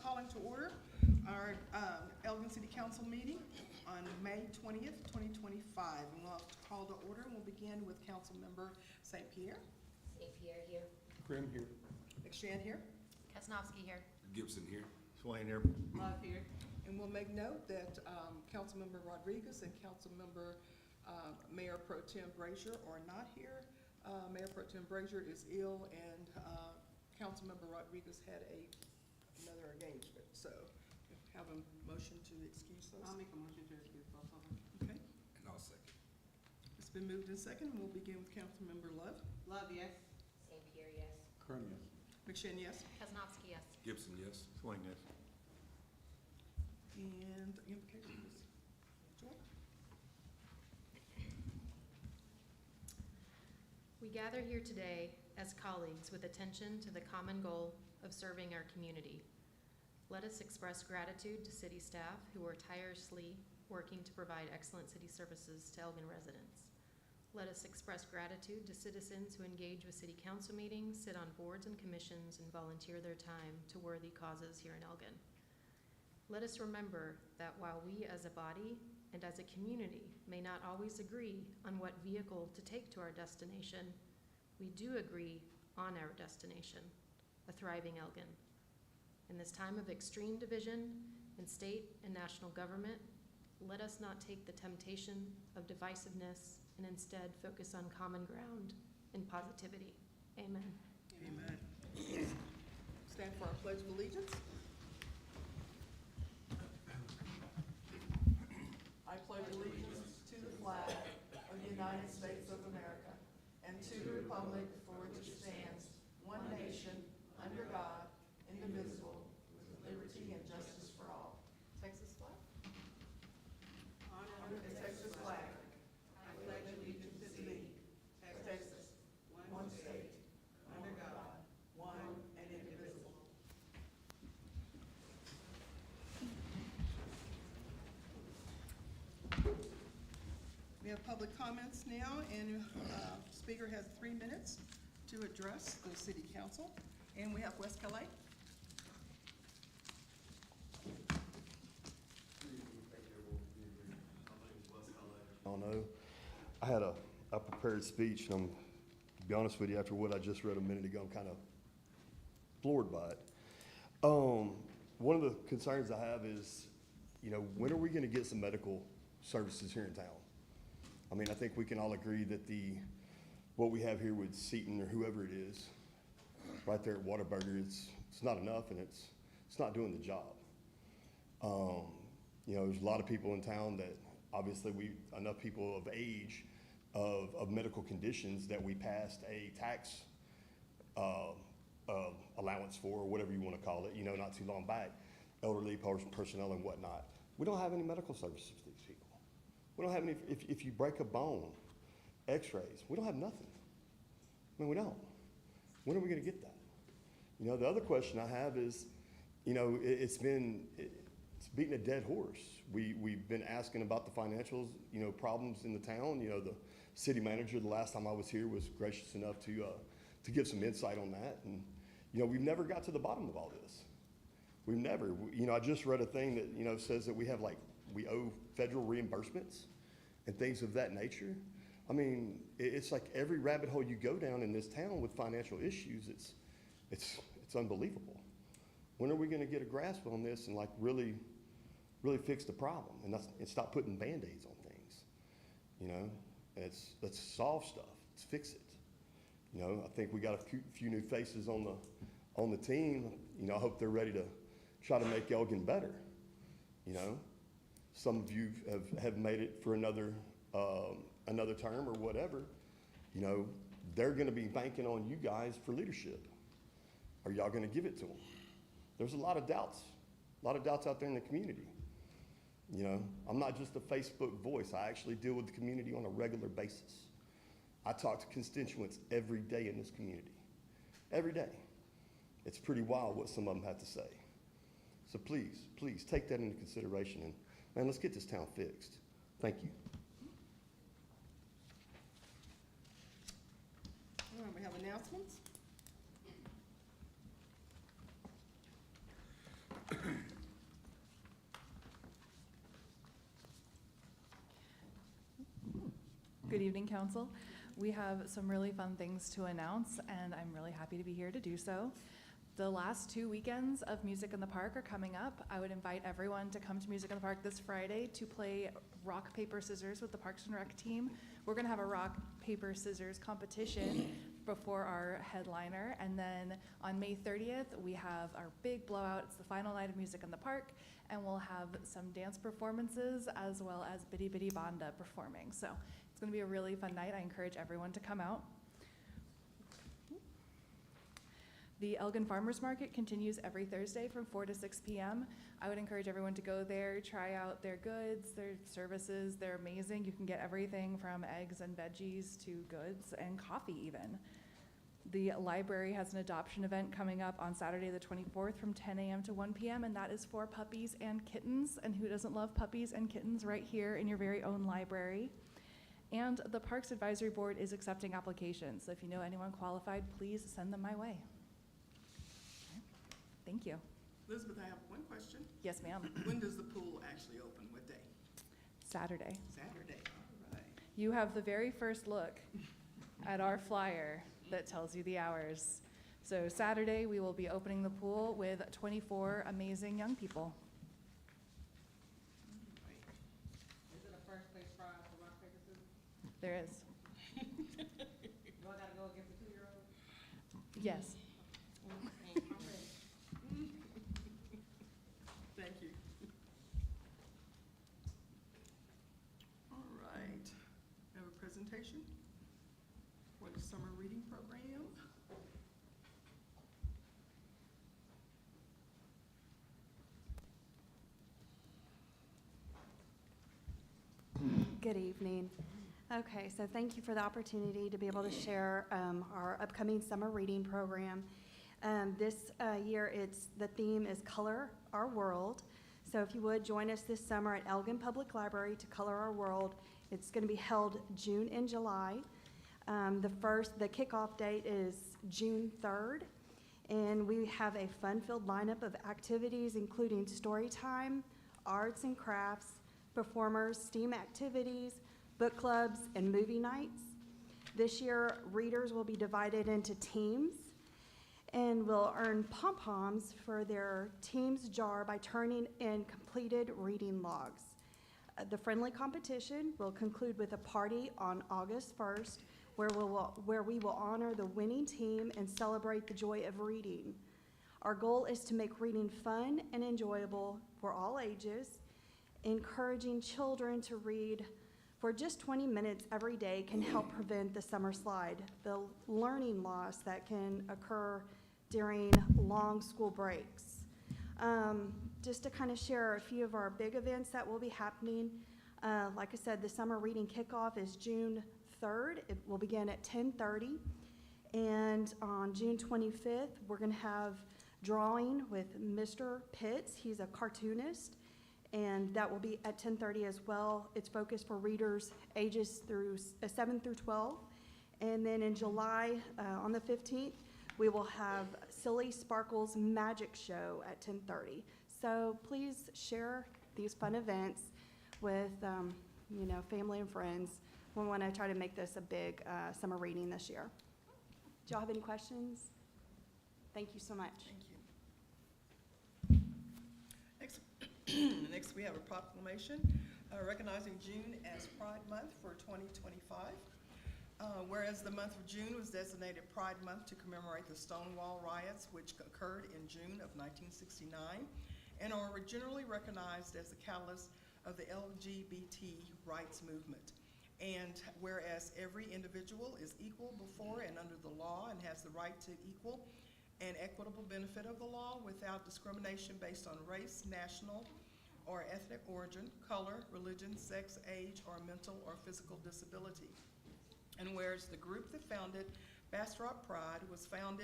calling to order our Elgin City Council meeting on May 20th, 2025. And we'll have to call to order, and we'll begin with Council Member St. Pierre. St. Pierre here. Krim here. McShane here. Kasnovsky here. Gibson here. Swain here. Love here. And we'll make note that Councilmember Rodriguez and Councilmember Mayor Pro Tem Brazier are not here. Mayor Pro Tem Brazier is ill, and Councilmember Rodriguez had another engagement. So have a motion to excuse those. I'll make a motion to excuse both of them. Okay, And I'll second. it's been moved and second. We'll begin with Councilmember Love. Love, yes. St. Pierre, yes. Krim, yes. McShane, yes. Kasnovsky, yes. Gibson, yes. Swain, yes. And invocation, please. Joy? We gather here today as colleagues with attention to the common goal of serving our community. Let us express gratitude to city staff who are tirelessly working to provide excellent city services to Elgin residents. Let us express gratitude to citizens who engage with city council meetings, sit on boards and commissions, and volunteer their time to worthy causes here in Elgin. Let us remember that while we as a body and as a community may not always agree on what vehicle to take to our destination, we do agree on our destination, a thriving Elgin. In this time of extreme division in state and national government, let us not take the temptation of divisiveness and instead focus on common ground and positivity. Amen. Amen. Stand for our Pledge of Allegiance. I pledge allegiance to the flag of the United States of America and to the republic for which it stands, one nation, under God, indivisible, with liberty and justice for all. Texas flag? Under the Texas flag, I pledge allegiance to thee, Texas, one state, under God, one and indivisible. We have public comments now, and speaker has 3 minutes to address the city council. And we have West Calais. I don't know. I had a prepared speech, and to be honest with you, after what I just read a minute ago, I'm kind of floored by it. One of the concerns I have is, when are we going to get some medical services here in town? I mean, I think we can all agree that what we have here with Seton or whoever it is, right there at Whataburger, it's not enough, and it's not doing the job. There's a lot of people in town that obviously enough people of age of medical conditions that we passed a tax allowance for, or whatever you want to call it, not too long back, elderly personnel and whatnot. We don't have any medical services for these people. We don't have any, if you break a bone, x-rays, we don't have nothing. I mean, we don't. When are we going to get that? The other question I have is, it's beating a dead horse. We've been asking about the financials, problems in the town. The city manager, the last time I was here, was gracious enough to give some insight on that. And, we've never got to the bottom of all this. We've never, I just read a thing that, says that we owe federal reimbursements and things of that nature. I mean, it's like every rabbit hole you go down in this town with financial issues, it's unbelievable. When are we going to get a grasp on this and really fix the problem and stop putting Band-Aids on things? Let's solve stuff. Let's fix it. I think we got a few new faces on the team. I hope they're ready to try to make Elgin better. Some of you have made it for another term or whatever. They're going to be banking on you guys for leadership. Are y'all going to give it to them? There's a lot of doubts out there in the community. I'm not just a Facebook voice. I actually deal with the community on a regular basis. I talk to constituents every day in this community. Every day. It's pretty wild what some of them have to say. So please take that into consideration, and man, let's get this town fixed. Thank you. All right, we have announcements. Good evening, Council. We have some really fun things to announce, and I'm really happy to be here to do so. The last 2 weekends of Music in the Park are coming up. I would invite everyone to come to Music in the Park this Friday to play rock, paper, scissors with the Parks and Rec team. We're gonna have a rock, paper, scissors competition before our headliner. And then on May 30th, we have our big blowout. It's the final night of Music in the Park, and we'll have some dance performances as well as Bitty Bitty Banda performing. So it's gonna be a really fun night. I encourage everyone to come out. The Elgin Farmers Market continues every Thursday from 4 to 6 p.m. I would encourage everyone to go there, try out their goods, their services. They're amazing. You can get everything from eggs and veggies to goods and coffee even. The library has an adoption event coming up on Saturday the 24th from 10 a.m. to 1 p.m. and that is for puppies and kittens. And who doesn't love puppies and kittens right here in your very own library? And the Parks Advisory Board is accepting applications. So if you know anyone qualified, please send them my way. Thank you. Elizabeth, I have one question. Yes, ma'am. When does the pool actually open? What day? Saturday. Saturday, all right. You have the very first look at our flyer that tells you the hours. So Saturday, we will be opening the pool with 24 amazing young people. Is it a first place prize for rock, paper, scissors? There is. Do I gotta go against the 2-year-old? Yes. I'm ready. Thank you. All right, we have a presentation for the summer reading program. Good evening. Okay, so thank you for the opportunity to be able to share our upcoming summer reading program. This year, the theme is Color Our World. So if you would, join us this summer at Elgin Public Library to color our world. It's going to be held June and July. The kickoff date is June 3rd. And we have a fun-filled lineup of activities, including story time, arts and crafts, performers, STEAM activities, book clubs, and movie nights. This year, readers will be divided into teams and will earn pom-poms for their team's jar by turning in completed reading logs. The friendly competition will conclude with a party on August 1st where we will honor the winning team and celebrate the joy of reading. Our goal is to make reading fun and enjoyable for all ages. Encouraging children to read for just 20 minutes every day can help prevent the summer slide, the learning loss that can occur during long school breaks. Just to kind of share a few of our big events that will be happening. Like I said, the summer reading kickoff is June 3rd. It will begin at 10:30. And on June 25th, we're going to have drawing with Mr. Pitts. He's a cartoonist. And that will be at 10:30 as well. It's focused for readers ages 7 through 12. And then in July, on the 15th, we will have Silly Sparkles Magic Show at 10:30. So please share these fun events with family and friends. We want to try to make this a big summer reading this year. Do y'all have any questions? Thank you so much. Thank you. Next, we have a proclamation recognizing June as Pride Month for 2025. Whereas the month of June was designated Pride Month to commemorate the Stonewall riots, which occurred in June of 1969, and are generally recognized as the catalyst of the LGBT rights movement. And whereas every individual is equal before and under the law and has the right to equal and equitable benefit of the law without discrimination based on race, national or ethnic origin, color, religion, sex, age, or mental or physical disability. And whereas the group that founded Bastrop Pride was formed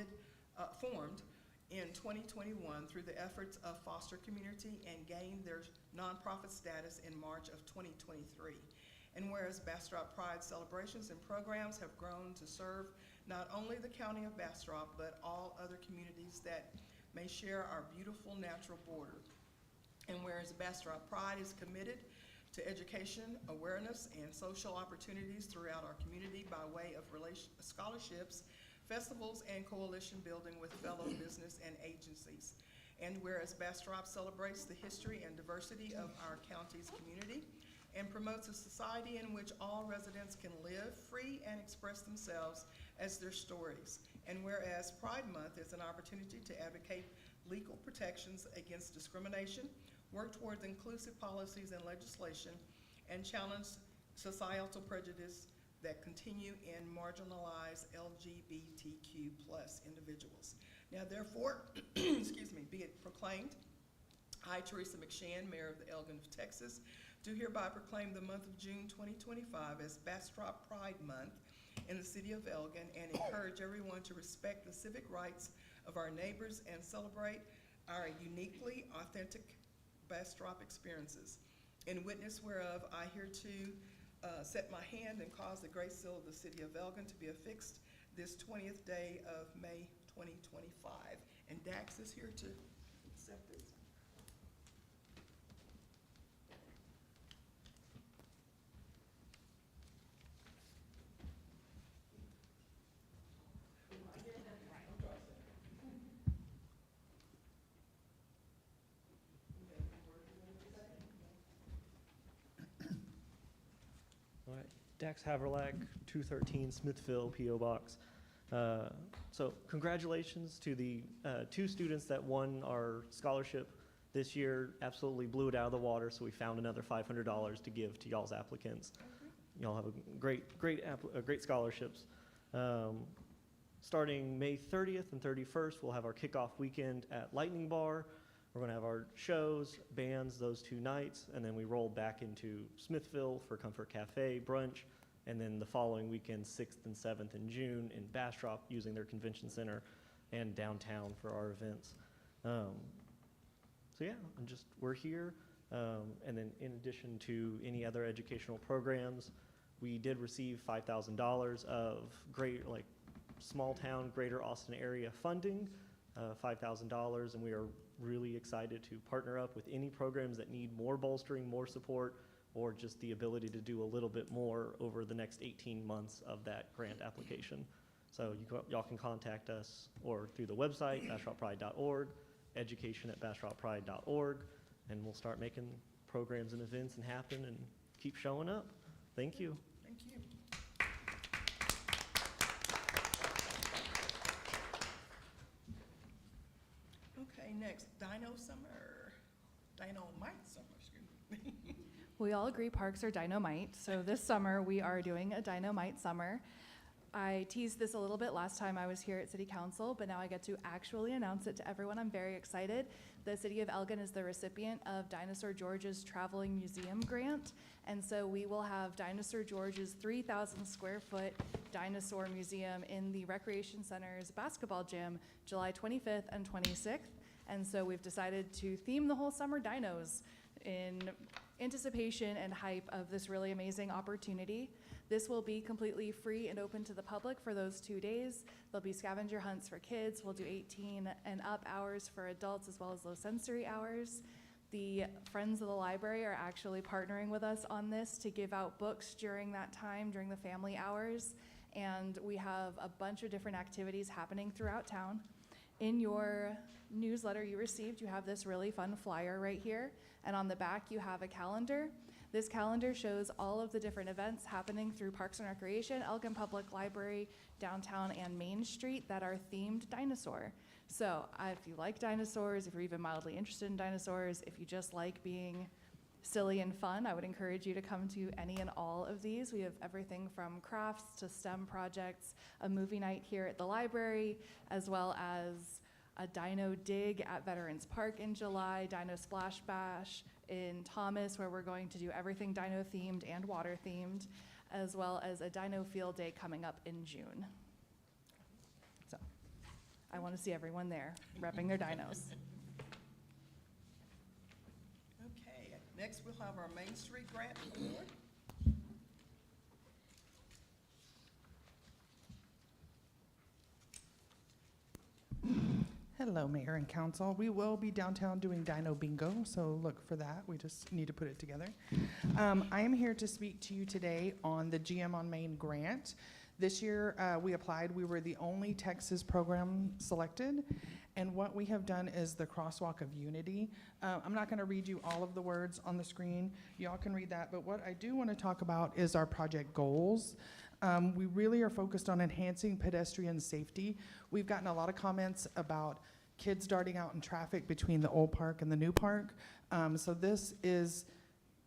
in 2021 through the efforts of Foster Community and gained their nonprofit status in March of 2023. And whereas Bastrop Pride celebrations and programs have grown to serve not only the county of Bastrop, but all other communities that may share our beautiful natural border. And whereas Bastrop Pride is committed to education, awareness, and social opportunities throughout our community by way of scholarships, festivals, and coalition building with fellow business and agencies. And whereas Bastrop celebrates the history and diversity of our county's community and promotes a society in which all residents can live free and express themselves as their stories. And whereas Pride Month is an opportunity to advocate legal protections against discrimination, work towards inclusive policies and legislation, and challenge societal prejudice that continue in marginalized LGBTQ+ individuals. Now therefore, excuse me, be it proclaimed, I, Teresa McShann, Mayor of the Elgin of Texas, do hereby proclaim the month of June 2025 as Bastrop Pride Month in the city of Elgin and encourage everyone to respect the civic rights of our neighbors and celebrate our uniquely authentic Bastrop experiences. In witness whereof, I hereto set my hand and cause the great seal of the city of Elgin to be affixed this 20th day of May 2025. And Dax is here to accept this. All right, Dax Haverlack, 213 Smithville, P.O. Box. So congratulations to the 2 students that won our scholarship this year. Absolutely blew it out of the water, so we found another $500 to give to y'all's applicants. Y'all have a great scholarships. Starting May 30th and 31st, we'll have our kickoff weekend at Lightning Bar. We're going to have our shows, bands those 2 nights, and then we roll back into Smithville for Comfort Cafe brunch, and then the following weekend, 6th and 7th in June, in Bastrop, using their convention center and downtown for our events. So yeah, we're here. And then in addition to any other educational programs, we did receive $5,000 of small town, greater Austin area funding, $5,000, and we are really excited to partner up with any programs that need more bolstering, more support, or just the ability to do a little bit more over the next 18 months of that grant application. So y'all can contact us or through the website, bastroppride.org, education@bastroppride.org, and we'll start making programs and events and happen and keep showing up. Thank you. Thank you. Okay, next, Dynamite Summer, excuse me. We all agree parks are dynamite, so this summer we are doing a Dynamite Summer. I teased this a little bit last time I was here at City Council, but now I get to actually announce it to everyone. I'm very excited. The City of Elgin is the recipient of Dinosaur George's Traveling Museum Grant, and so we will have Dinosaur George's 3,000 square foot dinosaur museum in the Recreation Center's basketball gym July 25th and 26th. And so we've decided to theme the whole summer dinos in anticipation and hype of this really amazing opportunity. This will be completely free and open to the public for those 2 days. There'll be scavenger hunts for kids. We'll do 18 and up hours for adults as well as low sensory hours. The Friends of the Library are actually partnering with us on this to give out books during that time, during the family hours. And we have a bunch of different activities happening throughout town. In your newsletter you received, you have this really fun flyer right here. And on the back, you have a calendar. This calendar shows all of the different events happening through Parks and Recreation, Elgin Public Library, downtown, and Main Street that are themed dinosaur. So if you like dinosaurs, if you're even mildly interested in dinosaurs, if you just like being silly and fun, I would encourage you to come to any and all of these. We have everything from crafts to STEM projects, a movie night here at the library, as well as a dino dig at Veterans Park in July, Dino Splash Bash in Thomas, where we're going to do everything dino themed and water themed, as well as a dino field day coming up in June. So I want to see everyone there repping their dinos. Okay, next we'll have our Main Street Grant Award. Hello, Mayor and Council. We will be downtown doing Dino Bingo, so look for that. We just need to put it together. I am here to speak to you today on the GM on Main grant. This year, we applied. We were the only Texas program selected, and what we have done is the Crosswalk of Unity. I'm not going to read you all of the words on the screen. Y'all can read that, but what I do want to talk about is our project goals. We really are focused on enhancing pedestrian safety. We've gotten a lot of comments about kids darting out in traffic between the old park and the new park. So this is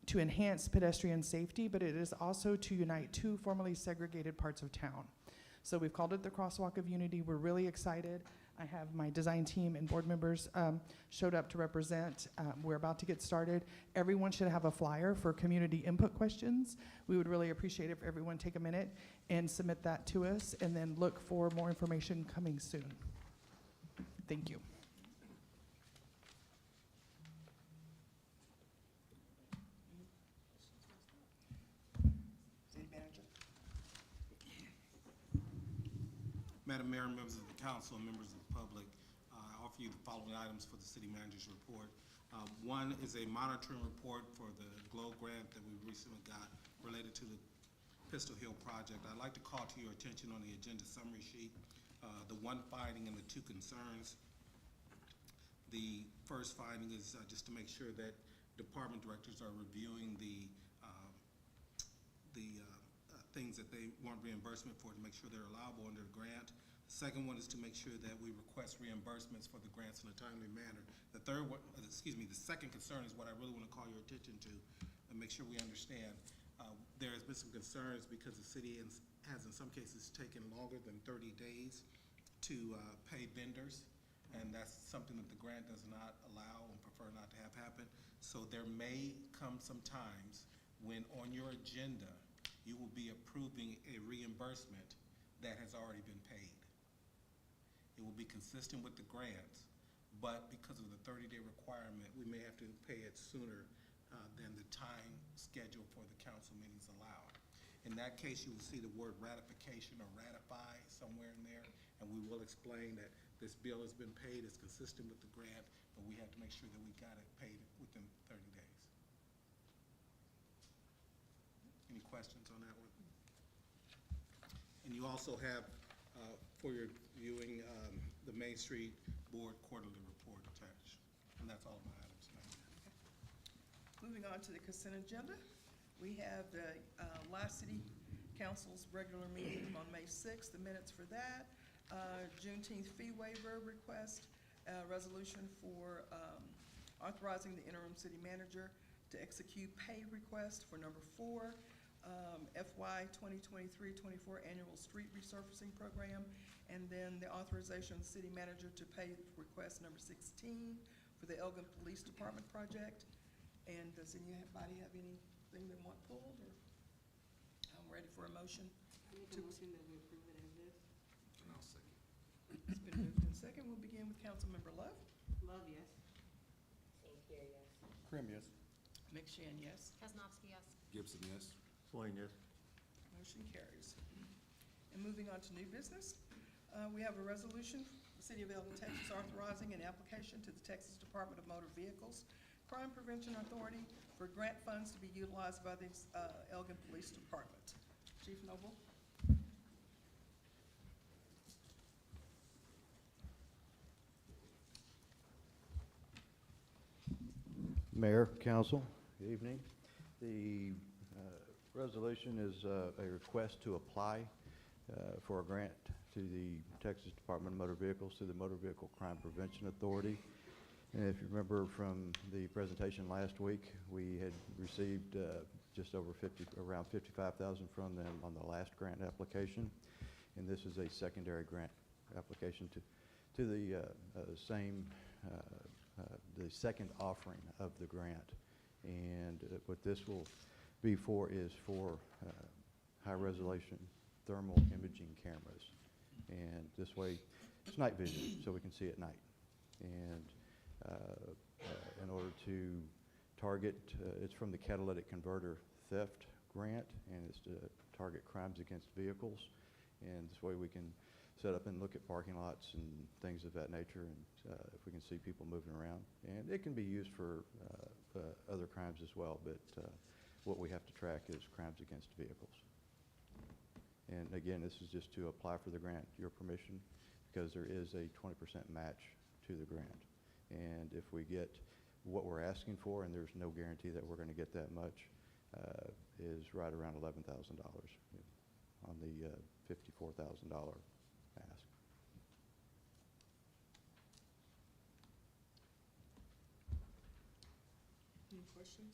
to enhance pedestrian safety, but it is also to unite two formerly segregated parts of town. So we've called it the Crosswalk of Unity. We're really excited. I have my design team and board members showed up to represent. We're about to get started. Everyone should have a flyer for community input questions. We would really appreciate it if everyone take a minute and submit that to us, and then look for more information coming soon. Thank you. City Manager. Madam Mayor, members of the council, and members of the public, I offer you the following items for the city manager's report. One is a monitoring report for the GLOW grant that we recently got related to the Pistol Hill project. I'd like to call to your attention on the agenda summary sheet, the one finding and the two concerns. The first finding is just to make sure that department directors are reviewing the things that they want reimbursement for to make sure they're allowable under the grant. The second one is to make sure that we request reimbursements for the grants in a timely manner. The third one, the second concern is what I really want to call your attention to and make sure we understand. There has been some concerns because the city has in some cases taken longer than 30 days to pay vendors, and that's something that the grant does not allow and prefer not to have happen. So there may come some times when on your agenda you will be approving a reimbursement that has already been paid. It will be consistent with the grants, but because of the 30-day requirement, we may have to pay it sooner than the time schedule for the council meetings allow. In that case, you will see the word ratification or ratify somewhere in there, and we will explain that this bill has been paid, it's consistent with the grant, but we have to make sure that we got it paid within 30 days. Any questions on that one? And you also have, for your viewing, the Main Street Board quarterly report attached. And that's all of my items, Madam Mayor. Moving on to the consent agenda, we have the last city council's regular meeting on May 6th, the minutes for that. Juneteenth fee waiver request, resolution for authorizing the interim city manager to execute pay request for number 4, FY 2023-24 annual street resurfacing program, and then the authorization of the city manager to pay request number 16 for the Elgin Police Department project. And does anybody have anything they want pulled, or I'm ready for a motion? I make a motion that we approve it as is. And I'll second. It's been moved in second. We'll begin with Councilmember Love. Love, yes. St. Pierre, yes. Krim, yes. McShane, yes. Kesnowski, yes. Gibson, yes. Swain, yes. Motion carries. And moving on to new business, we have a resolution, the City of Elgin, Texas, authorizing an application to the Texas Department of Motor Vehicles Crime Prevention Authority for grant funds to be utilized by the Elgin Police Department. Chief Noble. Mayor, Council, good evening. The resolution is a request to apply for a grant to the Texas Department of Motor Vehicles through the Motor Vehicle Crime Prevention Authority. And if you remember from the presentation last week, we had received just over around $55,000 from them on the last grant application. And this is a secondary grant application to the the second offering of the grant. And what this will be for is for high-resolution thermal imaging cameras. And this way, it's night vision, so we can see at night. And in order to target, it's from the catalytic converter theft grant, and it's to target crimes against vehicles. And this way we can set up and look at parking lots and things of that nature, and if we can see people moving around. And it can be used for other crimes as well, but what we have to track is crimes against vehicles. And again, this is just to apply for the grant, your permission, because there is a 20% match to the grant. And if we get what we're asking for, and there's no guarantee that we're going to get that much, is right around $11,000 on the $54,000 ask. Any questions?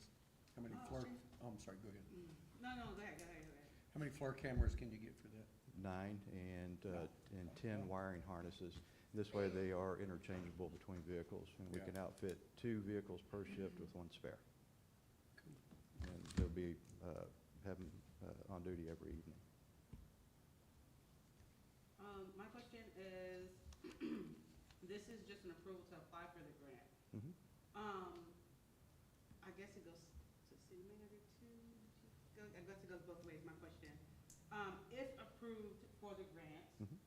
How many floor, oh, I'm sorry, go ahead. No, go ahead, go ahead, go ahead. How many floor cameras can you get for that? 9 and 10 wiring harnesses. This way they are interchangeable between vehicles, and we Yeah. can outfit 2 vehicles per shift with 1 spare. And they'll be, have them on duty every evening. My question is, this is just an approval to apply for the grant. Mhm. I guess it goes to city manager too? I guess it goes both ways, my question. If approved for the grant, Mhm.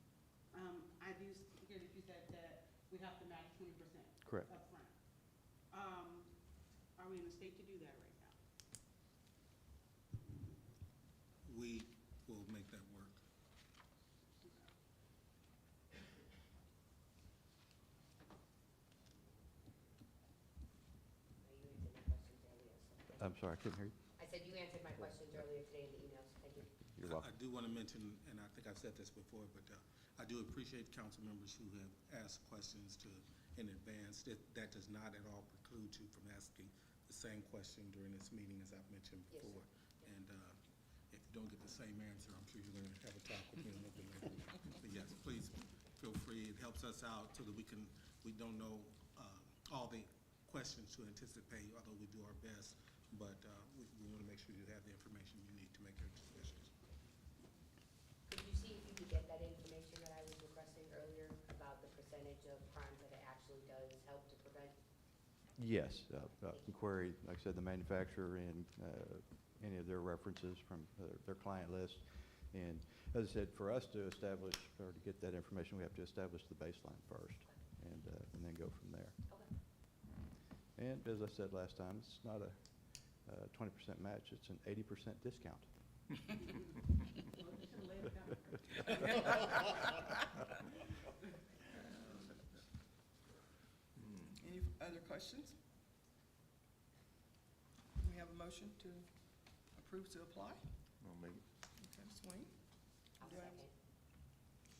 I do hear that you said that we have to match 20% Correct. upfront. Are we in the state to do that right now? We will make that work. You answered my questions earlier, so thank you. I'm sorry, I couldn't hear you. I said you answered my questions earlier today in the email, so thank you. You're I welcome. do want to mention, and I think I've said this before, but I do appreciate council members who have asked questions in advance. That does not at all preclude you from asking the same question during this meeting, as I've mentioned Yes, sir. before. And if you don't get the same answer, I'm sure you're going to have a talk with me a little bit later. But yes, please feel free. It helps us out so that we don't know all the questions to anticipate, although we do our best. But we want to make sure you have the information you need to make your decisions. Could you see if you could get that information that I was requesting earlier about the percentage of crimes that it actually does help to prevent? Yes, query, like I said, the manufacturer and any of their references from their client list. And as I said, for us to establish or to get that information, we have to establish the baseline first and then go from there. Okay. And as I said last time, it's not a 20% match, it's an 80% discount. Any other questions? We have a motion to approve to apply. I'll make it. Okay, Swain. I'll Do I have- second.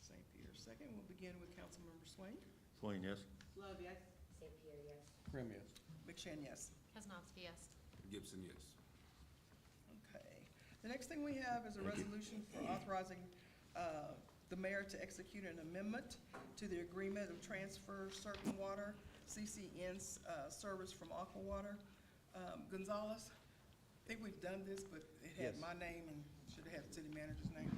St. Peter second. We'll begin with Councilmember Swain. Swain, yes. Love, yes. St. Pierre, yes. Prim, yes. McShane, yes. Kaznowski, yes. Gibson, yes. Okay. The next thing we have is a resolution for authorizing the mayor to execute an amendment to the agreement of transfer certain water, CCN's service from Aqua Water. Gonzalez, I think we've done this, but it had Yes. my name and should have had the city manager's name.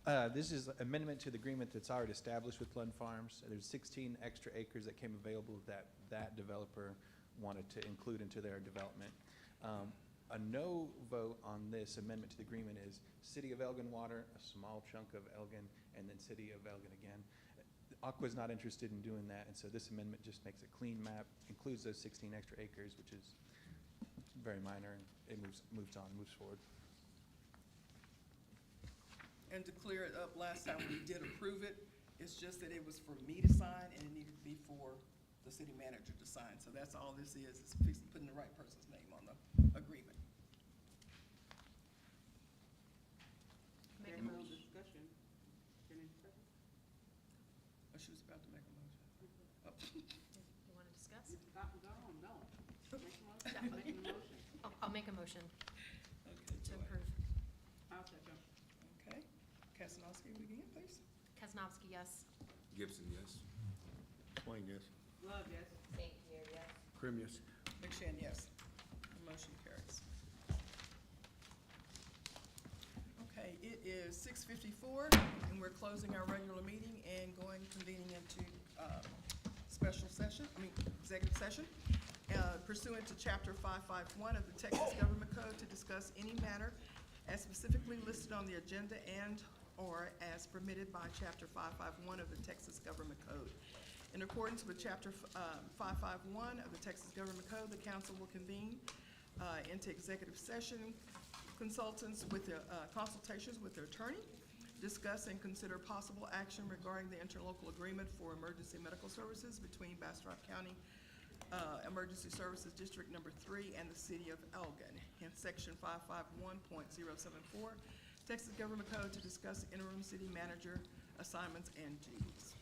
Yeah. This is amendment to the agreement that's already established with Lund Farms. There's 16 extra acres that came available that developer wanted to include into their development. A no vote on this amendment to the agreement is City of Elgin Water, a small chunk of Elgin, and then City of Elgin again. Aqua's not interested in doing that, and so this amendment just makes a clean map, includes those 16 extra acres, which is very minor, and it moves forward. And to clear it up, last time we did approve it, it's just that it was for me to sign and it needed to be for the city manager to sign. So that's all this is putting the right person's name on the agreement. Make a There's no motion. discussion. Any discussion? Oh, she was about to make a motion. Oh. You want to discuss? Go on, no. Make a motion. Make a motion. I'll make a motion Okay, to go ahead. approve. I'll second. Okay, Kasanowski again, please. Kaznowski, yes. Gibson, yes. Swain, yes. Love, yes. St. Pierre, yes. Prim, yes. McShane, yes. The motion carries. Okay, it is 6:54, and we're closing our regular meeting and convening into executive session pursuant to Chapter 551 of the Texas Government Code to discuss any matter as specifically listed on the agenda and or as permitted by Chapter 551 of the Texas Government Code. In accordance with Chapter 551 of the Texas Government Code, the council will convene into executive session consultations with consultations with their attorney, discuss and consider possible action regarding the interlocal agreement for emergency medical services between Bastrop County Emergency Services District Number 3 and the City of Elgin. In Section 551.074, Texas Government Code, to discuss interim city manager assignments and duties.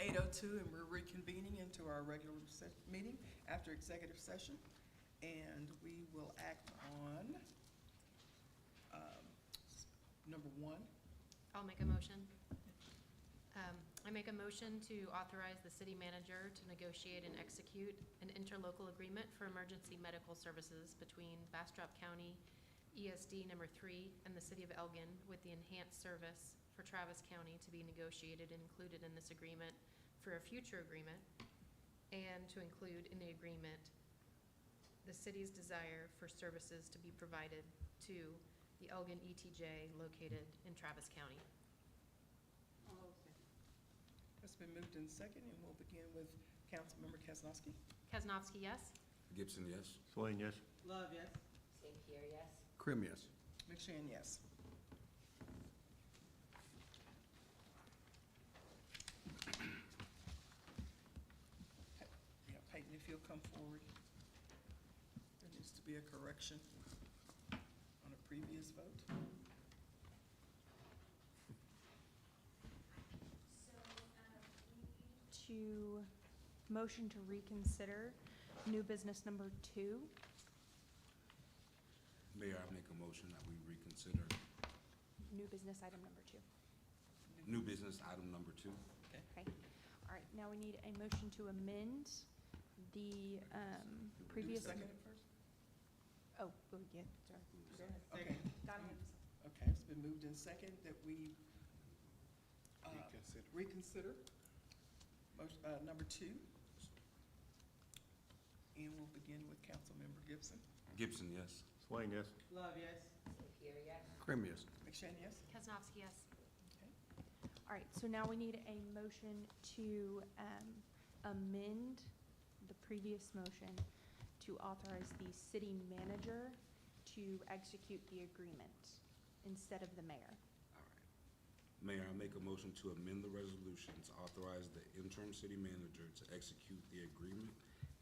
8:02, and we're reconvening into our regular meeting after executive session. And we will act on number 1. I'll make a motion. I make a motion to authorize the city manager to negotiate and execute an interlocal agreement for emergency medical services between Bastrop County, ESD number 3, and the city of Elgin, with the enhanced service for Travis County to be negotiated and included in this agreement for a future agreement, and to include in the agreement the city's desire for services to be provided to the Elgin ETJ located in Travis County. It's been moved in second, and we'll begin with Councilmember Kaznowski. Kaznowski, yes? Gibson, yes. Swain, yes. Love, yes. St. Pierre, yes. Krim, yes. McShane, yes. Yeah, Peyton, if you'll come forward. There needs to be a correction on a previous vote. To motion to reconsider new business number 2. Mayor, I make a motion that we reconsider New business item number 2. new business item number 2. Okay. All right, now we need a motion to amend the previous. Do second it first? Oh, yeah, sorry. Go ahead. Okay. Got it. Okay, it's been moved in second that we reconsider motion, number 2. And we'll begin with Councilmember Gibson. Gibson, yes. Swain, yes. Love, yes. St. Pierre, yes. Krim, yes. McShane, yes? Kaznowski, yes? All right, so now we need a motion to amend the previous motion to authorize the city manager to execute the agreement instead of the mayor. All right. Mayor, I make a motion to amend the resolution to authorize the interim city manager to execute the agreement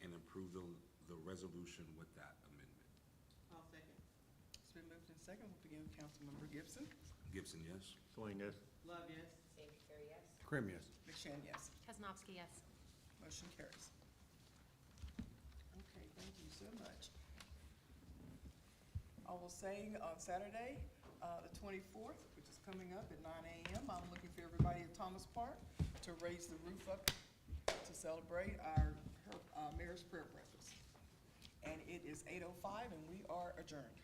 and approve the resolution with that amendment. I'll second. It's been moved in second. We'll begin with Councilmember Gibson. Gibson, yes. Swain, yes. Love, yes. St. Pierre, yes. Krim, yes. McShane, yes. Kaznowski, yes? Motion carries. Okay, thank you so much. I will say on Saturday, the 24th, which is coming up at 9 a.m., I'm looking for everybody at Thomas Park to raise the roof up to celebrate our mayor's prayer breakfast. And it is 8:05, and we are adjourned.